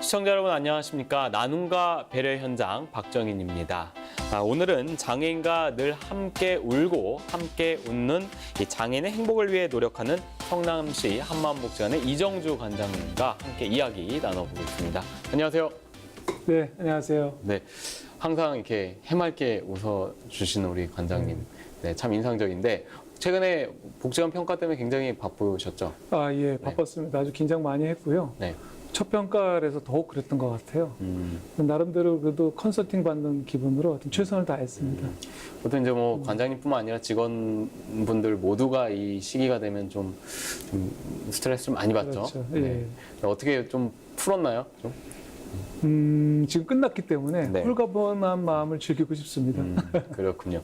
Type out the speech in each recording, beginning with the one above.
시청자 여러분 안녕하십니까. 나눔과 배려 현장 박정인입니다. 오늘은 장애인과 늘 함께 울고 함께 웃는 이 장애인의 행복을 위해 노력하는 성남시 한마음복지관의 이정주 관장님과 함께 이야기 나눠보겠습니다. 안녕하세요. 네, 안녕하세요. 네, 항상 이렇게 해맑게 웃어주시는 우리 관장님. 네, 참 인상적인데 최근에 복지관 평가 때문에 굉장히 바쁘셨죠? 예, 바빴습니다. 아주 긴장 많이 했고요. 네. 첫 평가에서 더욱 그랬던 것 같아요. 나름대로 그래도 컨설팅 받는 기분으로 어떤 최선을 다했습니다. 보통 이제 뭐 관장님뿐만 아니라 직원분들 모두가 이 시기가 되면 좀 스트레스를 많이 받죠. 그렇죠. 네. 어떻게 좀 풀었나요? 좀? 지금 끝났기 때문에 네. 홀가분한 마음을 즐기고 싶습니다. 그렇군요.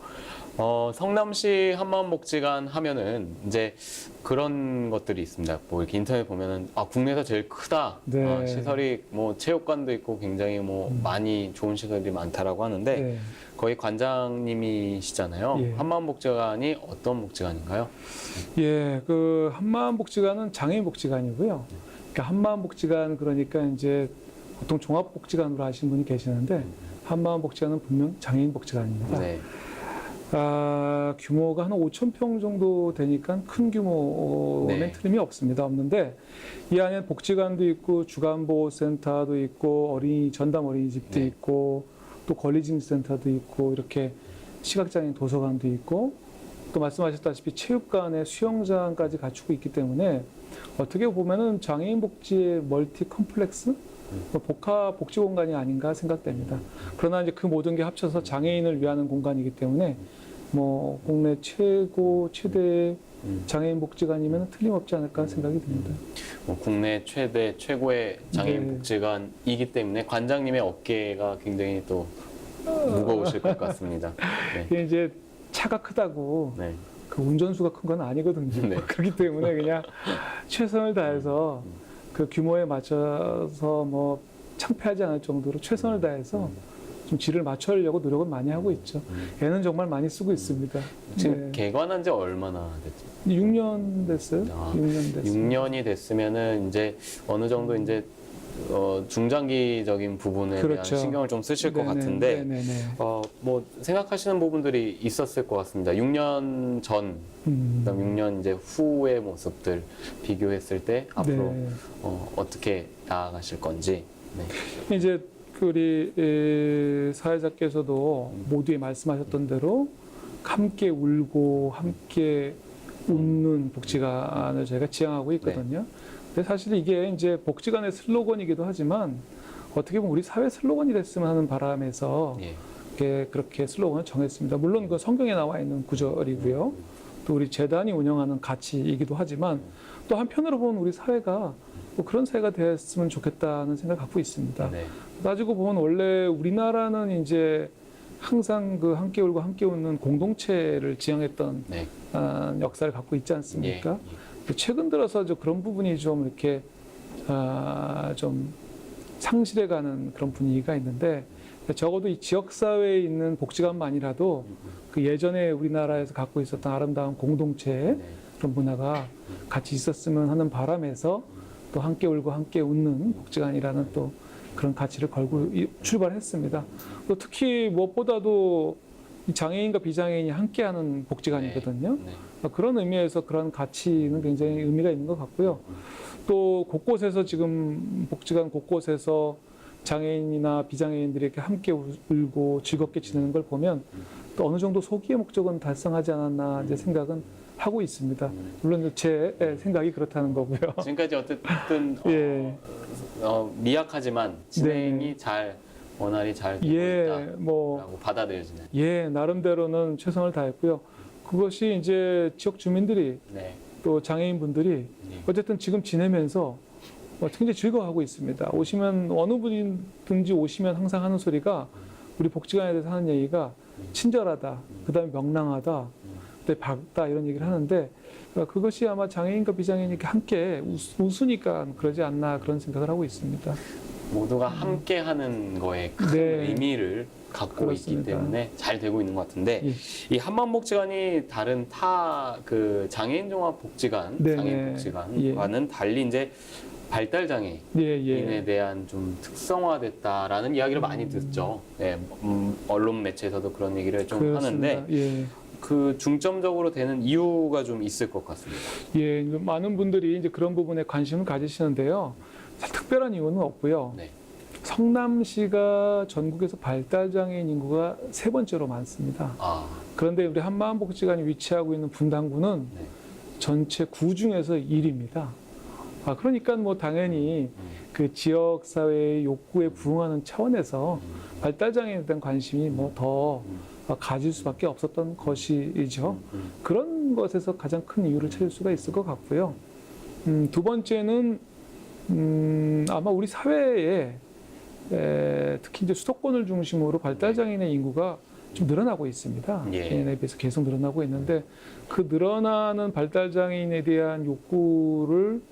성남시 한마음복지관 하면은 이제 그런 것들이 있습니다. 뭐 이렇게 인터넷 보면은 국내에서 제일 크다. 네. 시설이 뭐 체육관도 있고 굉장히 뭐 많이 좋은 시설이 많다라고 하는데 네. 거의 관장님이시잖아요. 예. 한마음복지관이 어떤 복지관인가요? 예, 그 한마음복지관은 장애인 복지관이고요. 그러니까 한마음복지관 그러니까 이제 보통 종합복지관으로 하시는 분이 계시는데 한마음복지관은 분명 장애인 복지관입니다. 네. 규모가 한 5,000평 정도 되니까 큰 규모는 네. 틀림이 없는데 이 안에 복지관도 있고 주간보호센터도 있고 전담 어린이집도 네. 있고 또 권리증진센터도 있고 이렇게 시각장애인 도서관도 있고 또 말씀하셨다시피 체육관에 수영장까지 갖추고 있기 때문에 어떻게 보면은 장애인 복지의 멀티 컴플렉스? 복합 복지 공간이 아닌가 생각됩니다. 그러나 이제 그 모든 게 합쳐서 장애인을 위한 공간이기 때문에 뭐 국내 최대 장애인 복지관이면 틀림없지 않을까 생각이 듭니다. 뭐 국내 최고의 장애인 네. 복지관이기 때문에 관장님의 어깨가 굉장히 또 무거우실 것 같습니다. 네. 이게 이제 차가 크다고 네. 그 운전수가 큰 건 아니거든요. 네. 그렇기 때문에 그냥 최선을 다해서 그 규모에 맞춰서 뭐 창피하지 않을 정도로 최선을 다해서 좀 질을 맞추려고 노력은 많이 하고 있죠. 애는 정말 많이 쓰고 있습니다. 지금 개관한 지 얼마나 됐죠? 6년 됐어요. 6년 됐어요. 6년이 됐으면은 이제 어느 정도 이제 중장기적인 부분에 그렇죠. 대한 신경을 좀 쓰실 것 네네, 같은데 네네네. 뭐 생각하시는 부분들이 있었을 것 같습니다. 6년 전, 그다음 6년 이제 후의 모습들 비교했을 때 앞으로 네. 어떻게 나아가실 건지. 네. 이제 우리 사회자께서도 모두에 말씀하셨던 대로 함께 울고 함께 웃는 복지관을 저희가 지향하고 있거든요. 근데 사실 이게 이제 복지관의 슬로건이기도 하지만 어떻게 보면 우리 사회 슬로건이 됐으면 하는 바람에서 예. 그렇게 슬로건을 정했습니다. 물론 그 성경에 나와 있는 구절이고요. 또 우리 재단이 운영하는 가치이기도 하지만 또 한편으로 보면 우리 사회가 뭐 그런 사회가 됐으면 좋겠다는 생각을 갖고 있습니다. 네. 따지고 보면 원래 우리나라는 이제 항상 그 함께 울고 함께 웃는 공동체를 지향했던 네. 역사를 갖고 있지 않습니까? 예. 최근 들어서 그런 부분이 좀 이렇게 좀 상실해가는 그런 분위기가 있는데 적어도 이 지역사회에 있는 복지관만이라도 그 예전에 우리나라에서 갖고 있었던 아름다운 공동체의 그런 문화가 같이 있었으면 하는 바람에서 또 함께 울고 함께 웃는 복지관이라는 또 그런 가치를 걸고 출발했습니다. 또 특히 무엇보다도 장애인과 비장애인이 함께하는 복지관이거든요. 그런 의미에서 그런 가치는 굉장히 의미가 있는 것 같고요. 또 곳곳에서 지금 복지관 곳곳에서 장애인이나 비장애인들이 이렇게 함께 울고 즐겁게 지내는 걸 보면 또 어느 정도 소기의 목적은 달성하지 않았나 이제 생각은 하고 있습니다. 물론 제 생각이 그렇다는 거고요. 지금까지 어쨌든 예. 미약하지만 진행이 원활히 잘 되고 있다라고 받아들여지는. 나름대로는 최선을 다했고요. 그것이 이제 지역 주민들이 또 장애인분들이 어쨌든 지금 지내면서 굉장히 즐거워하고 있습니다. 오시면 어느 분이든지 오시면 항상 하는 소리가 우리 복지관에 대해서 하는 얘기가 친절하다, 그다음에 명랑하다, 밝다 이런 얘기를 하는데 그것이 아마 장애인과 비장애인이 함께 웃으니까 그러지 않나 그런 생각을 하고 있습니다. 모두가 함께하는 거에 큰 의미를 갖고 있기 때문에 잘 되고 있는 것 같은데 이 한마음복지관이 다른 그 장애인 종합복지관, 장애인 복지관과는 달리 이제 발달 장애인에 예. 대한 좀 특성화됐다라는 이야기를 많이 듣죠. 네, 언론 매체에서도 그런 얘기를 좀 그렇습니다. 하는데 예. 그 중점적으로 되는 이유가 좀 있을 것 같습니다. 예, 많은 분들이 이제 그런 부분에 관심을 가지시는데요. 특별한 이유는 없고요. 네. 성남시가 전국에서 발달장애인 인구가 3번째로 많습니다. 아, 그런데 우리 한마음복지관이 위치하고 있는 분당구는 네. 전체 구 중에서 1위입니다. 그러니까 뭐 당연히 그 지역 사회의 욕구에 부응하는 차원에서 발달장애인에 대한 관심이 뭐 더 가질 수밖에 없었던 것이죠. 그런 것에서 가장 큰 이유를 찾을 수가 있을 것 같고요. 두 번째는 아마 우리 사회에 특히 이제 수도권을 중심으로 발달장애인의 인구가 좀 늘어나고 있습니다. 예. 예년에 비해서 계속 늘어나고 있는데 그 늘어나는 발달장애인에 대한 욕구를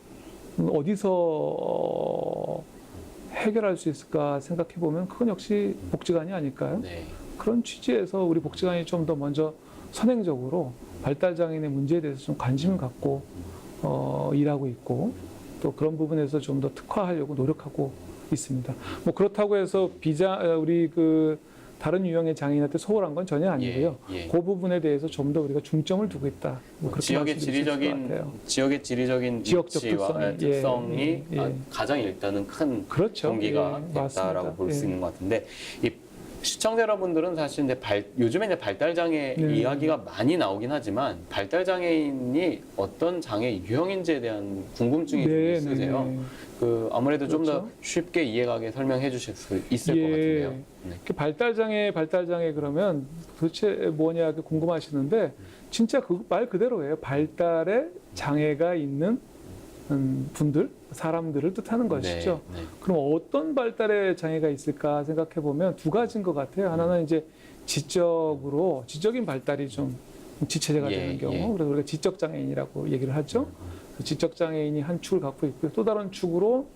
어디서 해결할 수 있을까 생각해 보면 그건 역시 복지관이 아닐까요? 네. 그런 취지에서 우리 복지관이 좀 더 먼저 선행적으로 발달장애인의 문제에 대해서 좀 관심을 갖고 일하고 있고 또 그런 부분에서 좀 더 특화하려고 노력하고 있습니다. 뭐 그렇다고 해서 우리 그 다른 유형의 장애인한테 소홀한 건 전혀 아니고요. 예. 그 부분에 대해서 좀 더 우리가 중점을 두고 있다. 뭐 그렇게 지역의 말씀드릴 수 있을 것 같아요. 지역의 지역적 위치와 특성이 예. 가장 일단은 큰 그렇죠. 동기가 예, 됐다라고 맞습니다. 볼 수 예. 있는 것 같은데 이 시청자 여러분들은 사실 이제 요즘에 이제 발달 장애 네. 이야기가 많이 나오긴 하지만 발달 장애인이 어떤 장애 유형인지에 대한 궁금증이 좀 있으세요. 그 아무래도 좀 더 그렇죠. 쉽게 이해가게 설명해 주실 수 있을 것 예. 같은데요. 네. 그 발달장애 그러면 도대체 뭐냐 이렇게 궁금하시는데 진짜 그 말 그대로예요. 발달에 장애가 있는 분들, 사람들을 뜻하는 것이죠. 네. 그럼 어떤 발달에 장애가 있을까 생각해 보면 두 가지인 것 같아요. 하나는 이제 지적인 발달이 좀 지체제가 예, 되는 경우, 예. 그래서 우리가 지적 장애인이라고 얘기를 하죠. 그 지적 장애인이 한 축을 갖고 있고요. 또 다른 축으로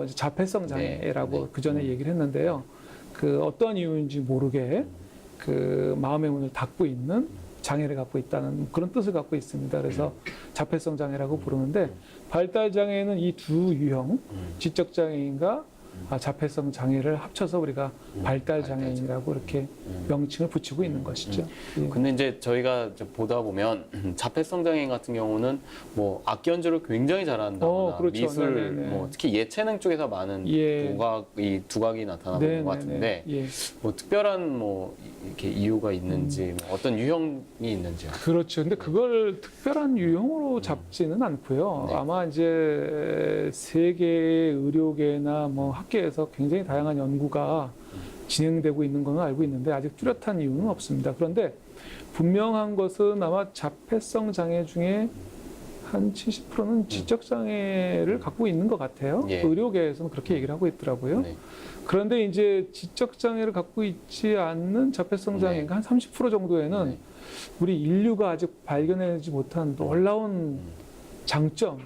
이제 자폐성 장애라고 네. 그 전에 얘기를 했는데요. 그 어떠한 이유인지 모르게 그 마음의 문을 닫고 있는 장애를 갖고 있다는 그런 뜻을 갖고 있습니다. 그래서 자폐성 장애라고 부르는데 발달 장애는 이 두 유형, 지적 장애인과 자폐성 장애를 합쳐서 우리가 발달 장애인이라고 이렇게 명칭을 붙이고 있는 것이죠. 예. 근데 이제 저희가 이제 보다 보면 자폐성 장애인 같은 경우는 뭐 악기 연주를 굉장히 잘한다거나 그렇죠. 미술, 네네네. 뭐 특히 예체능 쪽에서 많은 예. 이 두각이 나타나고 있는 것 같은데 예. 뭐 특별한 뭐 이렇게 이유가 있는지 뭐 어떤 유형이 있는지요? 그렇죠. 근데 그걸 특별한 유형으로 잡지는 않고요. 네. 아마 이제 세계의 의료계나 뭐 학계에서 굉장히 다양한 연구가 진행되고 있는 건 알고 있는데 아직 뚜렷한 이유는 없습니다. 그런데 분명한 것은 아마 자폐성 장애 중에 한 70%는 지적 장애를 갖고 있는 것 같아요. 예. 의료계에서는 그렇게 얘기를 하고 있더라고요. 네. 그런데 이제 지적 장애를 갖고 있지 않는 자폐성 장애가 한 30% 정도에는 네. 우리 인류가 아직 발견하지 못한 놀라운 장점,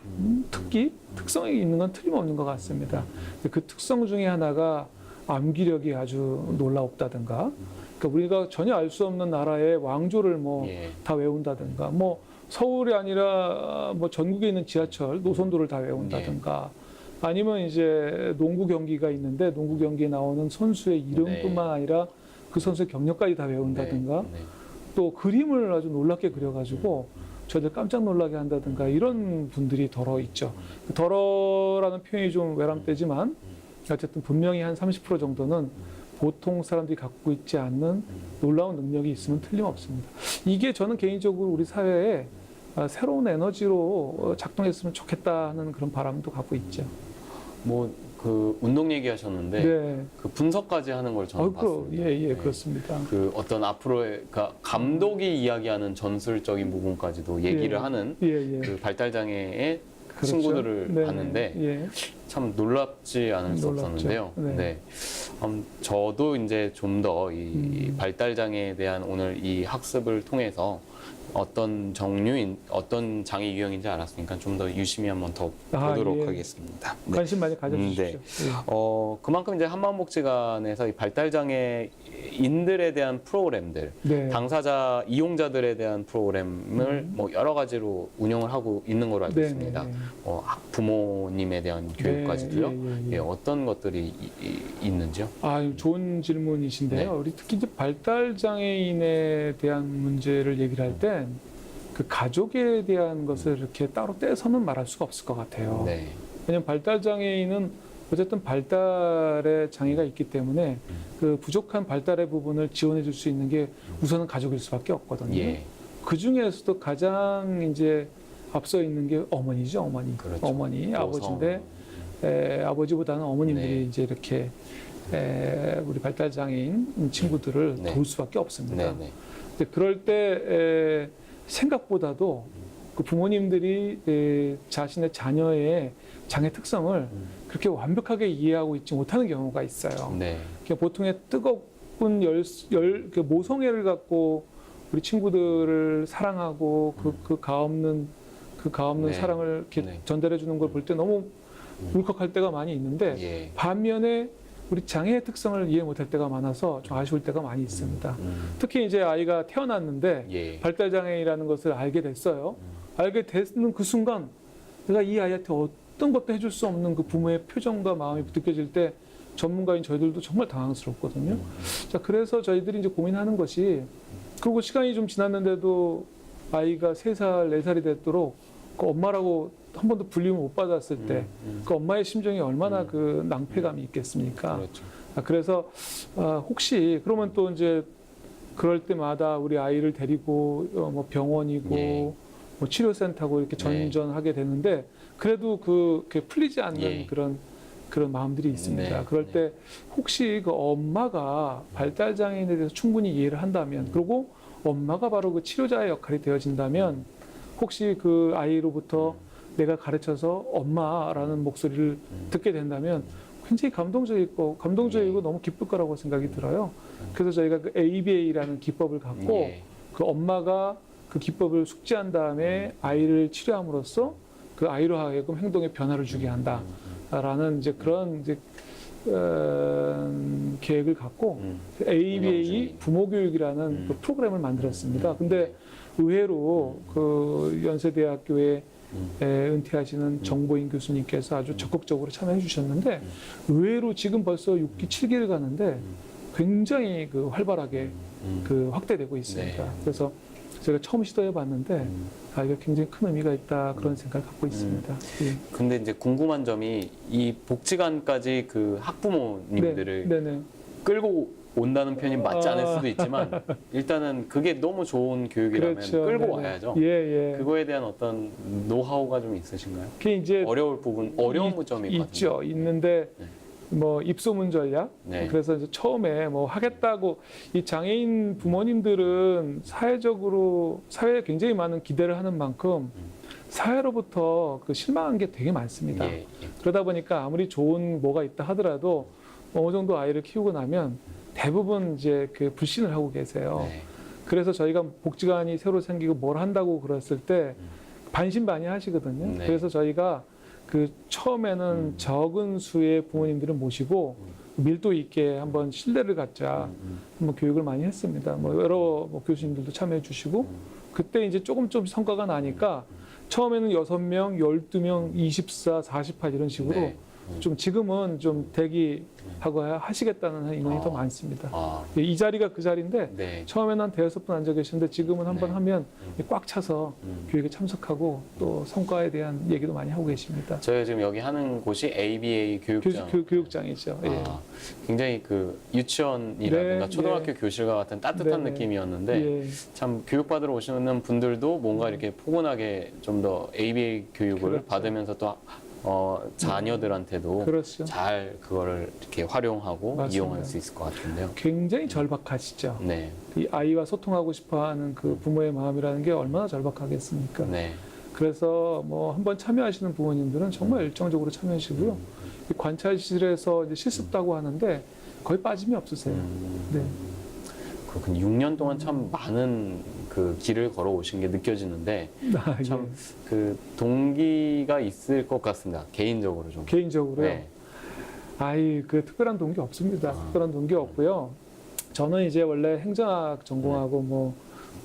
특성이 있는 건 틀림없는 것 같습니다. 그 특성 중에 하나가 암기력이 아주 놀라웠다든가, 그러니까 우리가 전혀 알 수 없는 나라의 왕조를 뭐 다 예. 외운다든가, 뭐 서울이 아니라 뭐 전국에 있는 지하철 노선도를 다 외운다든가, 아니면 이제 농구 경기가 있는데 농구 경기에 나오는 선수의 이름뿐만 아니라 그 선수의 경력까지 다 외운다든가, 네. 또 그림을 아주 놀랍게 그려가지고 저들 깜짝 놀라게 한다든가 이런 분들이 더러 있죠. 더러라는 표현이 좀 외람되지만 어쨌든 분명히 한 30% 정도는 보통 사람들이 갖고 있지 않는 놀라운 능력이 있으면 틀림없습니다. 이게 저는 개인적으로 우리 사회에 새로운 에너지로 작동했으면 좋겠다는 그런 바람도 갖고 있죠. 뭐 그 운동 얘기하셨는데 네. 그 분석까지 하는 걸 저는 봤습니다. 예, 그렇습니다. 그 어떤 앞으로의 그러니까 감독이 이야기하는 전술적인 부분까지도 얘기를 하는 예. 그 발달 장애의 그렇죠. 친구들을 네, 봤는데 예. 참 놀랍지 않을 수 놀랍죠. 없었는데요. 네. 저도 이제 좀 더 이 발달 장애에 대한 오늘 이 학습을 통해서 어떤 종류인 어떤 장애 유형인지 알았으니까 좀 더 유심히 한번 더 보도록 예. 하겠습니다. 네. 관심 많이 가져주십시오. 네. 예. 그만큼 이제 한마음복지관에서 이 발달장애인들에 대한 프로그램들, 네. 당사자 이용자들에 대한 프로그램을 뭐 여러 가지로 운영을 하고 있는 걸로 알고 네, 있습니다. 네, 네. 부모님에 대한 교육까지도요. 네, 예, 예, 예. 예, 어떤 것들이 있는지요? 좋은 질문이신데요. 네. 우리 특히 이제 발달 장애인에 대한 문제를 얘기를 할 때 그 가족에 대한 것을 이렇게 따로 떼서는 말할 수가 없을 것 같아요. 네. 왜냐하면 발달 장애인은 어쨌든 발달에 장애가 있기 때문에 그 부족한 발달의 부분을 지원해 줄 수 있는 게 우선은 가족일 수밖에 없거든요. 예. 그 중에서도 가장 이제 앞서 있는 게 어머니죠, 어머니. 그렇죠. 어머니, 모성. 아버지인데 아버지보다는 어머님들이 네. 이제 이렇게 우리 발달 장애인 친구들을 네. 도울 수밖에 없습니다. 네, 네. 근데 그럴 때 생각보다도 그 부모님들이 자신의 자녀의 장애 특성을 그렇게 완벽하게 이해하고 있지 못하는 경우가 있어요. 네. 그냥 보통의 뜨거운 그 모성애를 갖고 우리 친구들을 사랑하고 그 가없는 네. 사랑을 이렇게 네. 전달해 주는 걸 볼 때 너무 울컥할 때가 많이 있는데 예. 반면에 우리 장애의 특성을 이해 못할 때가 많아서 좀 아쉬울 때가 많이 있습니다. 특히 이제 아이가 태어났는데 예. 발달 장애이라는 것을 알게 됐어요. 알게 됐는 그 순간 내가 이 아이한테 어떤 것도 해줄 수 없는 그 부모의 표정과 마음이 느껴질 때 전문가인 저희들도 정말 당황스럽거든요. 자, 그래서 저희들이 이제 고민하는 것이 그리고 시간이 좀 지났는데도 아이가 3살, 4살이 됐도록 그 엄마라고 한 번도 불림을 못 받았을 때 그 엄마의 심정이 얼마나 그 낭패감이 있겠습니까? 그렇죠. 그래서 혹시 그러면 또 이제 그럴 때마다 우리 아이를 데리고 뭐 병원이고 예. 뭐 치료센터고 이렇게 전전하게 되는데 그래도 그게 풀리지 않는 예. 그런 마음들이 있습니다. 네. 그럴 때 혹시 그 엄마가 발달 장애인에 대해서 충분히 이해를 한다면 그리고 엄마가 바로 그 치료자의 역할이 되어진다면 혹시 그 아이로부터 내가 가르쳐서 엄마라는 목소리를 듣게 된다면 굉장히 감동적이고 너무 기쁠 거라고 생각이 들어요. 그래서 저희가 그 ABA라는 기법을 갖고 예. 그 엄마가 그 기법을 숙지한 다음에 아이를 치료함으로써 그 아이로 하여금 행동에 변화를 주게 한다라는 이제 그런 이제 계획을 갖고 ABA 부모 교육이라는 그 프로그램을 만들었습니다. 근데 의외로 그 연세대학교에 은퇴하시는 정보인 교수님께서 아주 적극적으로 참여해 주셨는데 의외로 지금 벌써 6기, 7기를 가는데 굉장히 그 활발하게 그 확대되고 있습니다. 네. 그래서 제가 처음 시도해 봤는데 이게 굉장히 큰 의미가 있다 그런 생각을 갖고 있습니다. 예. 근데 이제 궁금한 점이 이 복지관까지 그 학부모님들을 네네. 끌고 온다는 표현이 맞지 않을 수도 있지만 일단은 그게 너무 좋은 교육이라면 그렇죠. 끌고 네네. 와야죠. 예. 그거에 대한 어떤 노하우가 좀 있으신가요? 그게 이제 어려운 점이 있거든요. 있죠. 있는데 네. 뭐 입소문 전략. 네. 그래서 이제 처음에 뭐 하겠다고 이 장애인 부모님들은 사회에 굉장히 많은 기대를 하는 만큼 사회로부터 그 실망한 게 되게 많습니다. 예, 예. 그러다 보니까 아무리 좋은 뭐가 있다 하더라도 어느 정도 아이를 키우고 나면 대부분 이제 그 불신을 하고 계세요. 네. 그래서 저희가 복지관이 새로 생기고 뭘 한다고 그랬을 때 반신반의하시거든요. 네. 그래서 저희가 그 처음에는 적은 수의 부모님들을 모시고 밀도 있게 한번 신뢰를 갖자 한번 교육을 많이 했습니다. 뭐 여러 뭐 교수님들도 참여해 주시고 그때 이제 조금 성과가 나니까 처음에는 6명, 12명, 24, 48 이런 식으로 네. 좀 지금은 좀 대기하고 하시겠다는 인원이 더 많습니다. 아, 이 자리가 그 자리인데 네. 처음에는 한 5분 앉아 계셨는데 지금은 한번 네. 하면 꽉 차서 교육에 참석하고 또 성과에 대한 얘기도 많이 하고 계십니다. 저희 지금 여기 하는 곳이 ABA 교육장. 교육장이죠. 예. 아, 굉장히 그 유치원이라든가 네, 초등학교 네. 교실과 같은 따뜻한 네, 네. 느낌이었는데 예. 참 교육받으러 오시는 분들도 뭔가 이렇게 포근하게 좀 더 ABA 교육을 그렇죠. 받으면서 또 자녀들한테도 그렇죠. 잘 그거를 이렇게 활용하고 맞습니다. 이용할 수 있을 것 같은데요. 굉장히 절박하시죠. 네, 이 아이와 소통하고 싶어하는 그 부모의 마음이라는 게 얼마나 절박하겠습니까? 네, 그래서 뭐 한번 참여하시는 부모님들은 정말 열정적으로 참여하시고요. 이 관찰실에서 이제 실습다고 하는데 거의 빠짐이 없으세요. 네. 그렇군요. 6년 동안 참 많은 그 길을 걸어오신 게 느껴지는데 아, 예. 참 그 동기가 있을 것 같습니다. 개인적으로 좀. 개인적으로요. 네. 그 특별한 동기 없습니다. 아. 특별한 동기 없고요. 저는 이제 원래 행정학 전공하고 뭐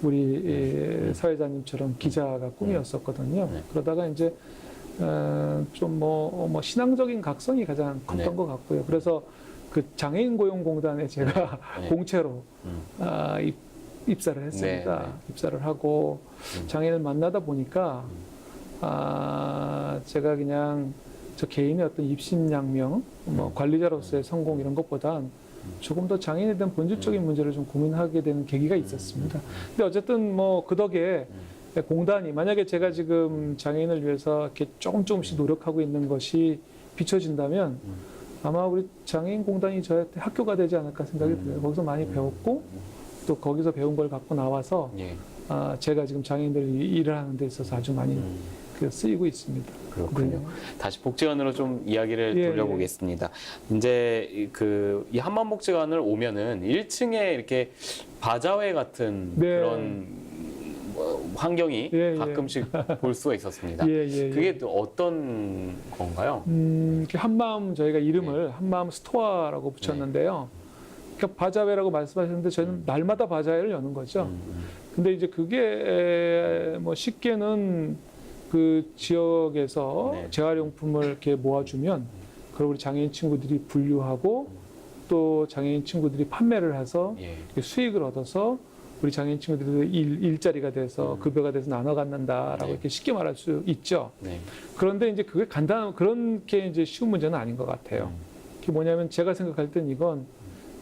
우리 사회자님처럼 기자가 꿈이었었거든요. 네. 그러다가 이제 좀 뭐 신앙적인 각성이 가장 컸던 네. 것 같고요. 그래서 그 장애인 고용공단에 제가 네. 공채로 입사를 했습니다. 네, 네. 입사를 하고 장애인을 만나다 보니까 제가 그냥 저 개인의 어떤 입신양명, 뭐 관리자로서의 성공 이런 것보단 조금 더 장애인에 대한 본질적인 문제를 좀 고민하게 되는 계기가 있었습니다. 근데 어쨌든 뭐 그 덕에 공단이 만약에 제가 지금 장애인을 위해서 이렇게 조금씩 노력하고 있는 것이 비춰진다면 아마 우리 장애인 공단이 저한테 학교가 되지 않을까 생각이 들어요. 거기서 많이 배웠고 또 거기서 배운 걸 갖고 나와서 예. 제가 지금 장애인들 일을 하는 데 있어서 아주 많이 쓰이고 있습니다. 그렇군요. 네. 다시 복지관으로 좀 이야기를 예, 돌려보겠습니다. 이제 이 한마음복지관을 오면은 1층에 이렇게 바자회 같은 네. 그런 환경이 예, 예. 가끔씩 볼 수가 있었습니다. 예. 그게 또 어떤 건가요? 이렇게 한마음 저희가 이름을 한마음 스토어라고 붙였는데요. 그러니까 바자회라고 말씀하셨는데 저희는 날마다 바자회를 여는 거죠. 근데 이제 그게 뭐 쉽게는 그 지역에서 네. 재활용품을 이렇게 모아주면 그걸 우리 장애인 친구들이 분류하고 또 장애인 친구들이 판매를 해서 예. 수익을 얻어서 우리 장애인 친구들이 일자리가 돼서 급여가 돼서 나눠 갖는다라고 네. 이렇게 쉽게 말할 수 있죠. 네. 그런데 이제 그게 그렇게 이제 쉬운 문제는 아닌 것 같아요. 그게 뭐냐면 제가 생각할 땐 이건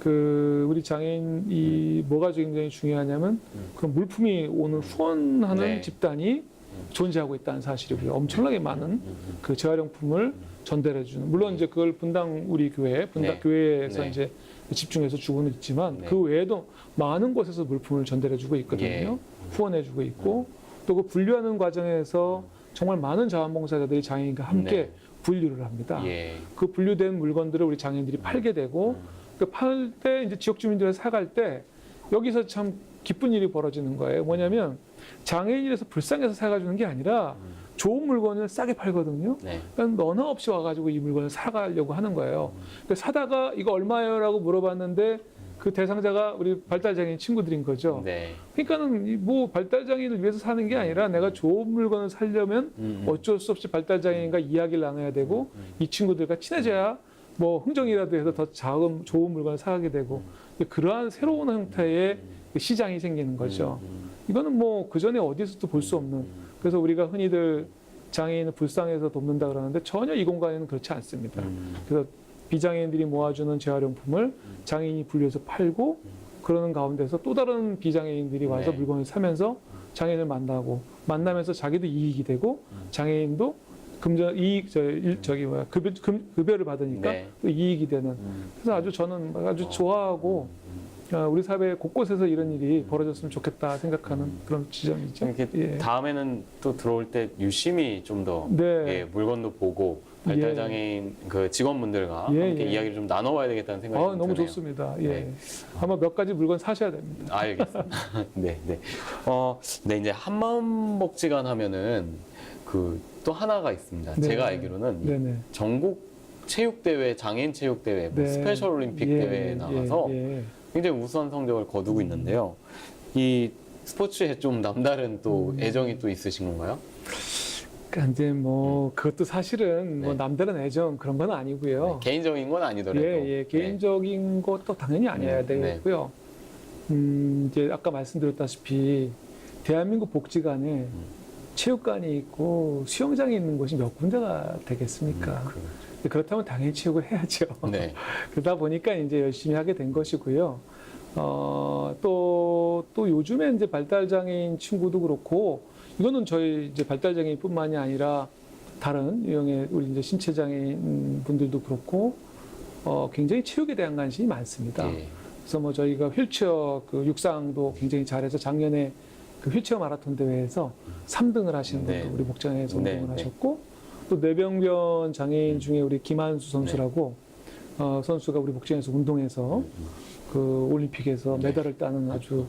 우리 장애인이 뭐가 굉장히 중요하냐면 그런 물품이 오는 후원하는 네. 집단이 존재하고 있다는 사실이고요. 엄청나게 많은 그 재활용품을 전달해주는. 물론 이제 그걸 분당 우리 교회, 네. 교회에서 네. 이제 집중해서 주고는 있지만 네. 그 외에도 많은 곳에서 물품을 전달해주고 있거든요. 예. 후원해주고 있고 또 그 분류하는 과정에서 정말 많은 자원봉사자들이 장애인과 함께 네. 분류를 합니다. 예. 그 분류된 물건들을 우리 장애인들이 팔게 되고 팔 때 이제 지역 주민들이 사갈 때 여기서 참 기쁜 일이 벌어지는 거예요. 뭐냐면 장애인이라서 불쌍해서 사가주는 게 아니라 좋은 물건을 싸게 팔거든요. 네. 그러니까 너나 없이 와가지고 이 물건을 사가려고 하는 거예요. 그러니까 사다가 이거 얼마예요? 라고 물어봤는데 그 대상자가 우리 발달장애인 친구들인 거죠. 네. 그러니까는 뭐 발달장애인을 위해서 사는 게 아니라 내가 좋은 물건을 사려면 어쩔 수 없이 발달장애인과 이야기를 나눠야 되고 이 친구들과 친해져야 뭐 흥정이라도 해서 더 좋은 물건을 사가게 되고 그러한 새로운 형태의 시장이 생기는 거죠. 이거는 뭐 그전에 어디서도 볼 수 없는, 그래서 우리가 흔히들 장애인을 불쌍해서 돕는다 그러는데 전혀 이 공간에는 그렇지 않습니다. 그래서 비장애인들이 모아주는 재활용품을 장애인이 분류해서 팔고 그러는 가운데서 또 다른 비장애인들이 와서 네. 물건을 사면서 장애인을 만나면서 자기도 이익이 되고 장애인도 급여를 받으니까 네. 또 이익이 되는. 그래서 저는 아주 좋아하고 우리 사회 곳곳에서 이런 일이 벌어졌으면 좋겠다 생각하는 그런 지점이죠. 이렇게 예. 다음에는 또 들어올 때 유심히 좀 더 네. 물건도 보고 발달장애인 그 직원분들과 함께 이야기를 좀 나눠봐야 되겠다는 생각이 좀 너무 드네요. 좋습니다. 예. 네. 아마 몇 가지 물건 사셔야 됩니다. 알겠습니다. 네. 네, 이제 한마음복지관 하면은 또 하나가 있습니다. 네. 제가 알기로는 이 네네. 전국 체육대회, 장애인 체육대회, 뭐 네. 스페셜 올림픽 대회에 나가서 예. 굉장히 우수한 성적을 거두고 있는데요. 이 스포츠에 좀 남다른 또 애정이 또 있으신 건가요? 그러니까 이제 뭐 그것도 사실은 뭐 네. 남다른 애정 그런 건 아니고요. 네, 개인적인 건 아니더라도. 개인적인 것도 당연히 아니어야 네. 되겠고요. 이제 아까 말씀드렸다시피 대한민국 복지관에 체육관이 있고 수영장이 있는 곳이 몇 군데가 되겠습니까? 그렇다면 당연히 체육을 해야죠. 네. 그러다 보니까 이제 열심히 하게 된 것이고요. 또 요즘에 이제 발달장애인 친구도 그렇고, 이거는 저희 이제 발달장애인뿐만이 아니라 다른 유형의 우리 이제 신체장애인 분들도 그렇고, 굉장히 체육에 대한 관심이 많습니다. 예. 그래서 뭐 저희가 휠체어 육상도 굉장히 잘해서 작년에 그 휠체어 마라톤 대회에서 3등을 하시는 분도 네. 우리 복장에서 네, 운동을 네. 하셨고, 또 뇌병변 장애인 중에 우리 김한수 선수라고 선수가 우리 복장에서 운동해서 그 올림픽에서 네. 메달을 따는 아주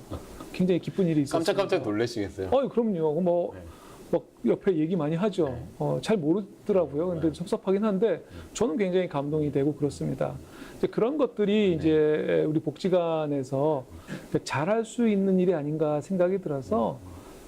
굉장히 기쁜 일이 있었습니다. 깜짝깜짝 놀라시겠어요. 그럼요. 뭐 네. 막 옆에 얘기 많이 하죠. 네. 잘 모르더라고요. 근데 네. 섭섭하긴 한데 저는 굉장히 감동이 되고 그렇습니다. 이제 그런 것들이 네. 이제 우리 복지관에서 잘할 수 있는 일이 아닌가 생각이 들어서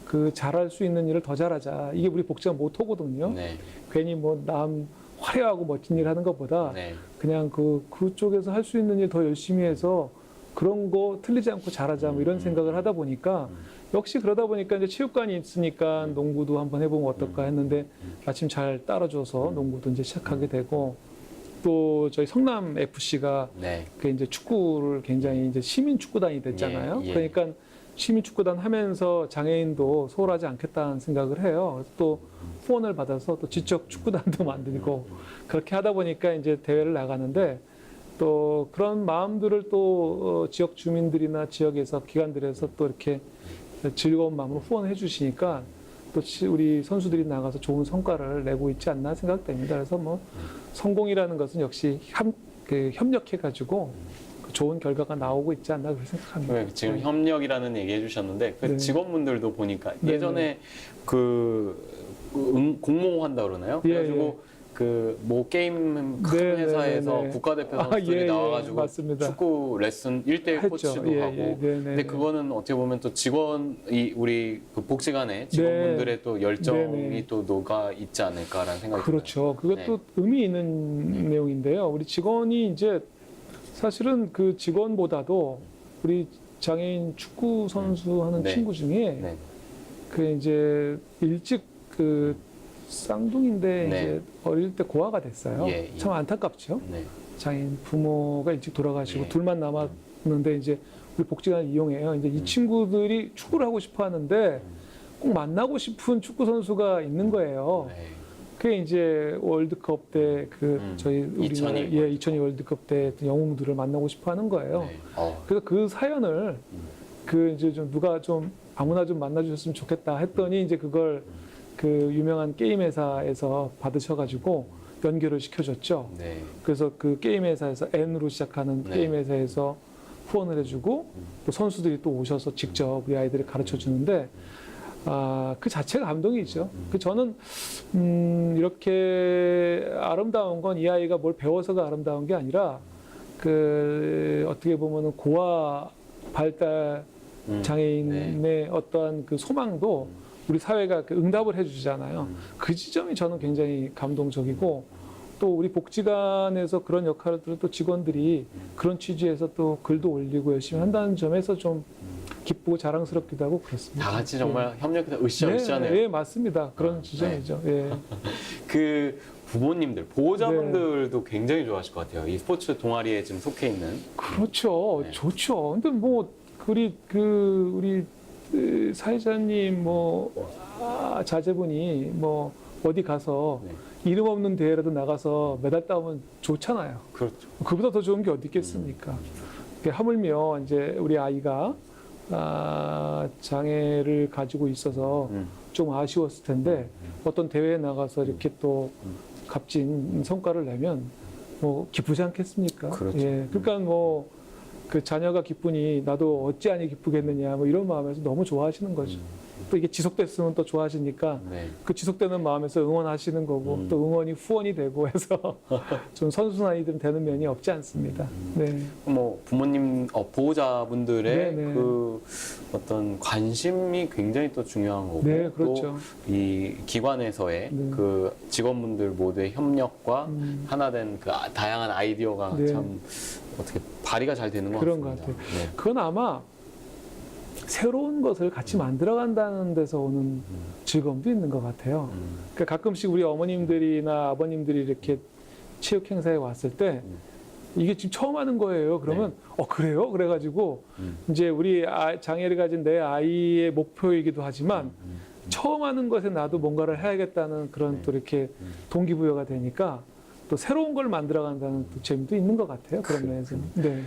그 잘할 수 있는 일을 더 잘하자. 이게 우리 복지관 모토거든요. 네. 괜히 뭐 남 화려하고 멋진 일 하는 것보다 네. 그냥 그쪽에서 할 수 있는 일 더 열심히 해서 그런 거 틀리지 않고 잘하자 뭐 이런 생각을 하다 보니까 역시 그러다 보니까 이제 체육관이 있으니까 농구도 한번 해보면 어떨까 했는데 마침 잘 따라줘서 농구도 이제 시작하게 되고 또 저희 성남 FC가 네. 그 이제 축구를 굉장히 이제 시민 축구단이 됐잖아요. 예, 예. 그러니까 시민 축구단 하면서 장애인도 소홀하지 않겠다는 생각을 해요. 그래서 또 후원을 받아서 또 지적 축구단도 만들고 그렇게 하다 보니까 이제 대회를 나가는데 또 그런 마음들을 또 지역 주민들이나 지역에서 기관들에서 또 이렇게 즐거운 마음으로 후원해 주시니까 또 우리 선수들이 나가서 좋은 성과를 내고 있지 않나 생각됩니다. 그래서 뭐 성공이라는 것은 역시 협력해가지고 좋은 결과가 나오고 있지 않나 그렇게 생각합니다. 네, 지금 협력이라는 얘기 해주셨는데 그 네. 직원분들도 보니까 네, 예전에 공모 한다 그러나요? 예, 그래가지고 그 뭐 게임 큰 네, 회사에서 네, 네. 국가대표 선수들이 예, 나와가지고 맞습니다. 축구 레슨 1대1 했죠. 코치도 예, 하고 예, 네, 네, 근데 네. 그거는 어떻게 보면 또 우리 그 복지관의 직원분들의 또 열정이 네, 네. 또 녹아 있지 않을까라는 생각이 들어요. 그렇죠. 그것도 네. 의미 있는 내용인데요. 우리 직원이 이제 사실은 그 직원보다도 우리 장애인 축구 선수 하는 네. 친구 중에 네. 그 이제 일찍 그 쌍둥이인데 네. 이제 어릴 때 고아가 됐어요. 예, 예. 참 안타깝죠. 네. 장애인 부모가 일찍 돌아가시고 예. 둘만 남았는데 이제 우리 복지관을 이용해요. 이제 이 친구들이 축구를 하고 싶어 하는데 꼭 만나고 싶은 축구 선수가 있는 거예요. 네. 그게 이제 월드컵 때 그 저희 우리가 2002 월드컵 때 영웅들을 만나고 싶어 하는 거예요. 네. 그래서 그 사연을 그 이제 좀 누가 좀 아무나 좀 만나주셨으면 좋겠다 했더니 이제 그걸 그 유명한 게임 회사에서 받으셔가지고 연결을 시켜줬죠. 네. 그래서 그 게임 회사에서 N으로 시작하는 네. 게임 회사에서 후원을 해주고 또 선수들이 또 오셔서 직접 우리 아이들을 가르쳐 주는데 그 자체가 감동이죠. 그 저는 이렇게 아름다운 건 이 아이가 뭘 배워서가 아름다운 게 아니라 그 어떻게 보면은 고아 발달 장애인의 네. 어떠한 그 소망도 우리 사회가 그 응답을 해주잖아요. 그 지점이 저는 굉장히 감동적이고 또 우리 복지관에서 그런 역할을 들은 또 직원들이 그런 취지에서 또 글도 올리고 열심히 한다는 점에서 좀 기쁘고 자랑스럽기도 하고 그렇습니다. 다 같이 정말 협력해서 으쌰으쌰네요. 네, 맞습니다. 그런 지점이죠. 예. 그 부모님들, 보호자분들도 굉장히 좋아하실 것 같아요. 이 스포츠 동아리에 지금 속해 있는. 그렇죠. 네. 좋죠. 근데 뭐 우리 사회자님 자제분이 뭐 어디 가서 네. 이름 없는 대회라도 나가서 메달 따오면 좋잖아요. 그렇죠. 그보다 더 좋은 게 어디 있겠습니까? 하물며 이제 우리 아이가 장애를 가지고 있어서 좀 아쉬웠을 텐데 어떤 대회에 나가서 이렇게 또 값진 성과를 내면 뭐 기쁘지 않겠습니까? 그렇죠. 예, 그러니까 뭐 그 자녀가 기쁘니 나도 어찌하니 기쁘겠느냐 뭐 이런 마음에서 너무 좋아하시는 거죠. 또 이게 지속됐으면 또 좋아하시니까 네. 그 지속되는 마음에서 응원하시는 거고 또 응원이 후원이 되고 해서 좀 선순환이 좀 되는 면이 없지 않습니다. 네. 뭐 부모님, 보호자분들의 네, 네. 그 어떤 관심이 굉장히 또 중요한 거고 네, 그렇죠. 또 이 기관에서의 네. 그 직원분들 모두의 협력과 하나된 그 다양한 아이디어가 네. 참 어떻게 발휘가 잘 되는 것 그런 같습니다. 것 같아요. 네. 그건 아마 새로운 것을 같이 만들어간다는 데서 오는 즐거움도 있는 것 같아요. 그러니까 가끔씩 우리 어머님들이나 아버님들이 이렇게 체육 행사에 왔을 때 이게 지금 처음 하는 거예요. 그러면 그래요? 그래가지고 이제 우리 장애를 가진 내 아이의 목표이기도 하지만 처음 하는 것에 나도 뭔가를 해야겠다는 그런 또 이렇게 동기부여가 되니까 또 새로운 걸 만들어간다는 또 재미도 있는 것 같아요. 그런 면에서. 네.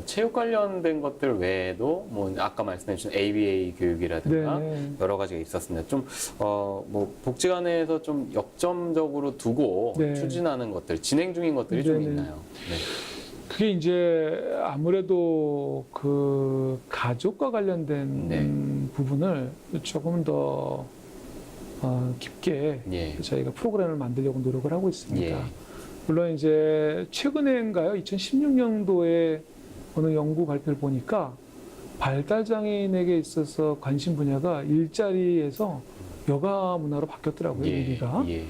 체육 관련된 것들 외에도 뭐 아까 말씀해주신 ABA 교육이라든가 네. 여러 가지가 있었습니다. 좀 뭐 복지관에서 좀 역점적으로 두고 네. 추진하는 것들, 진행 중인 것들이 좀 네, 네. 있나요? 네. 그게 이제 아무래도 그 가족과 관련된 네. 부분을 조금 더 깊게 예. 저희가 프로그램을 만들려고 노력을 하고 있습니다. 예. 물론 이제 최근에인가요? 2016년도에 어느 연구 발표를 보니까 발달 장애인에게 있어서 관심 분야가 일자리에서 여가 문화로 바뀌었더라고요. 의미가. 예.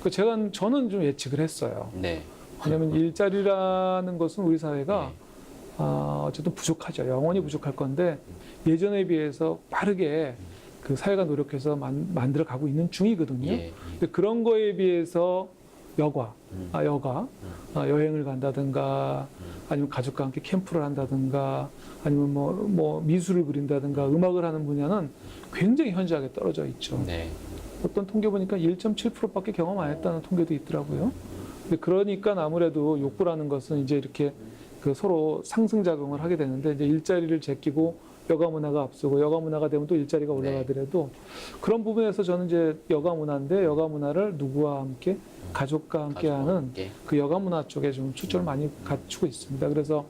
저는 좀 예측을 했어요. 네. 왜냐하면 일자리라는 것은 우리 사회가 네. 어쨌든 부족하죠. 영원히 부족할 건데 예전에 비해서 빠르게 그 사회가 노력해서 만들어 가고 있는 중이거든요. 예. 근데 그런 거에 비해서 여가, 여행을 간다든가 아니면 가족과 함께 캠프를 한다든가 아니면 뭐 미술을 그린다든가 음악을 하는 분야는 굉장히 현저하게 떨어져 있죠. 네. 어떤 통계 보니까 1.7%밖에 경험 안 했다는 통계도 있더라고요. 근데 그러니까 아무래도 욕구라는 것은 이제 이렇게 그 서로 상승작용을 하게 되는데 이제 일자리를 제끼고 여가 문화가 앞서고 여가 문화가 되면 또 일자리가 올라가더라도 그런 부분에서 저는 이제 여가 문화인데 여가 문화를 누구와 함께 가족과 함께하는 그 여가 문화 쪽에 좀 초점을 많이 갖추고 있습니다. 그래서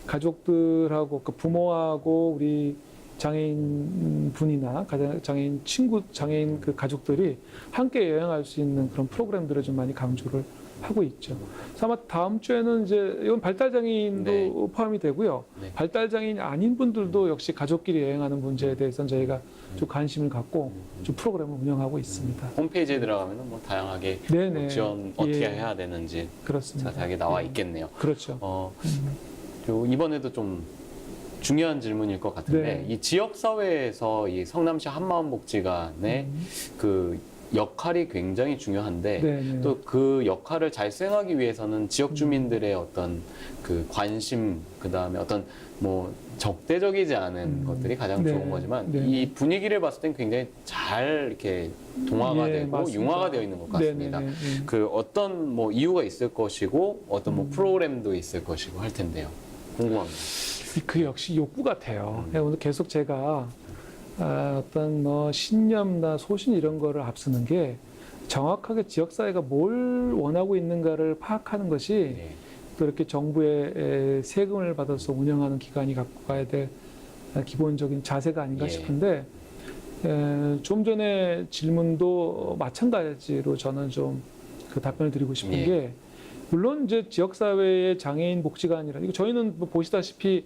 가족들하고 그 부모하고 우리 장애인 분이나 장애인 친구, 장애인 그 가족들이 함께 여행할 수 있는 그런 프로그램들을 좀 많이 강조를 하고 있죠. 그래서 아마 다음 주에는 이제 이건 발달 장애인도 네. 포함이 되고요. 네. 발달 장애인이 아닌 분들도 역시 가족끼리 여행하는 문제에 대해서는 저희가 좀 관심을 갖고 좀 프로그램을 운영하고 있습니다. 홈페이지에 들어가면 뭐 다양하게 네네. 뭐 지원 어떻게 예. 해야 되는지 그렇습니다. 자세하게 나와 예. 있겠네요. 그렇죠. 요 이번에도 좀 중요한 질문일 것 같은데 네. 이 지역 사회에서 이 성남시 한마음복지관의 그 역할이 굉장히 중요한데 네네. 또 그 역할을 잘 수행하기 위해서는 지역 주민들의 어떤 그 관심 그다음에 어떤 뭐 적대적이지 않은 것들이 가장 네. 좋은 거지만 네. 이 분위기를 봤을 땐 굉장히 잘 이렇게 동화가 예, 되고 맞습니다. 융화가 되어 있는 것 같습니다. 네네네. 그 어떤 뭐 이유가 있을 것이고 어떤 뭐 프로그램도 있을 것이고 할 텐데요. 궁금합니다. 그 역시 욕구 같아요. 오늘 계속 제가 어떤 뭐 신념이나 소신 이런 거를 앞서는 게 정확하게 지역사회가 뭘 원하고 있는가를 파악하는 것이 네. 또 이렇게 정부의 세금을 받아서 운영하는 기관이 갖고 가야 될 기본적인 자세가 아닌가 예. 싶은데 좀 전에 질문도 마찬가지로 저는 좀 그 답변을 드리고 싶은 예. 게 물론 이제 지역사회의 장애인 복지관이라 이거 저희는 뭐 보시다시피